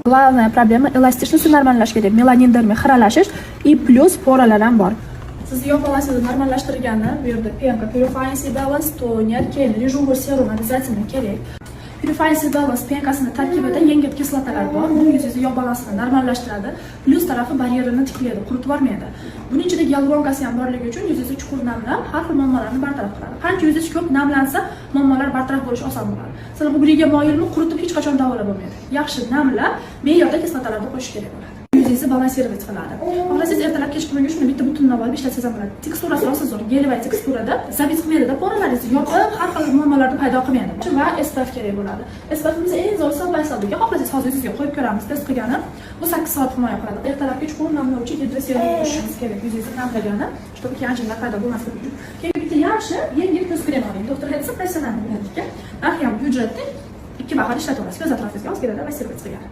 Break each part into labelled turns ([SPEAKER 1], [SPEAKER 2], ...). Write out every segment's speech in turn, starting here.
[SPEAKER 1] Главная проблема elastikni normallash kerak. Melanin dermi xiralashish и plus poralar ham bor. Siz yo'q balansingizni normallashtirgani, bu yerda penka, purifying balance, toner, keyin rejuvor serum обязательно kerak. Purifying balance penkasini tarkibida yengil kislotalar bor. Bu yuzingizni yo'q balansini normallashtiradi. Plus tarafi baryerini tiklaydi, quritib yormaydi. Buning ichida gyaluronkasi ham borligi uchun yuzingizni chuqur namlab, har xil muammolarni bartaraf qiladi. Qancha yuzingiz ko'p namlansa, muammolar bartaraf bo'lishi oson bo'ladi. Sizlar bugriga moyilmi quritib hech qachon davolab bo'lmaydi. Yaxshi namlab, me'yorda kislotalarni qo'shish kerak bo'ladi. Yuzingizni balansировать qiladi. Xohlasangiz ertalab kech qilgunga shuni bitta butunlab olib ishlatsangiz ham bo'ladi. Teksturasi rosa zo'r, gelivay teksturada, zabit qilmaydi-da, poralaringizni yopib, har xil muammolarni paydo qilmaydi. Va SPF kerak bo'ladi. SPFimiz eng zo'r hisoblanadi. Xohlasangiz hozir yuzingizga qo'yib ko'ramiz, test qilgani. Bu 8 soat himoya qiladi. Ertalab kech qilib namlovchi gidroserum qo'shishingiz kerak yuzingizni namlagani, чтобы yangiliklar paydo bo'lmasligi uchun. Keyin bitta yaxshi yengil ko'z kremi oling. Doktor aytsa, professional biladiki. Narxi ham byudjetli. 2 bahor ishlataverasiz. Ko'z atrofingizni ozgina massировать qilgan.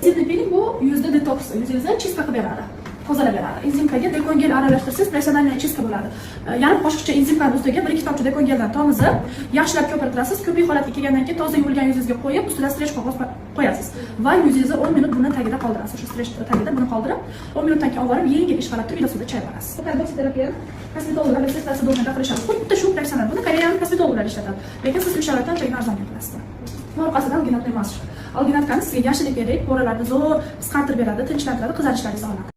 [SPEAKER 1] Enzimli peeling bu yuzda detoks, yuzingizni chistka qilib beradi. Tozalab beradi. Enzimkaga dekongel aralashtirsangiz professional chistka bo'ladi. Yarim qoshiqcha enzimlar ustiga 1-2 tomchi dekongeldan tomizib, yaxshilab ko'pirtirasiz. Ko'pik holatga kelgandan keyin toza yuvilgan yuzingizga qo'yib, ustidan strech qog'oz qo'yasiz. Va yuzingizni 10 minut buni tagida qoldirasiz. Shu strech tagida buni qoldirib, 10 minutdan keyin olib borib, yengil ishqalatib uyda suvda chayvorasiz. Kosmetologiya kosmetologlar testasi bo'lgan gapirishadi. Xuddi shu professional. Buni koreyan kosmetologlar ishlatadi. Lekin siz o'sha sharoitdan ancha arzon qilasizlar. Orqasidan alginat emas. Alginatkani sizga yashillik kerak, poralarni zo'r qisqartirib beradi, tinchlantiradi, qizarishlaringizni oladi.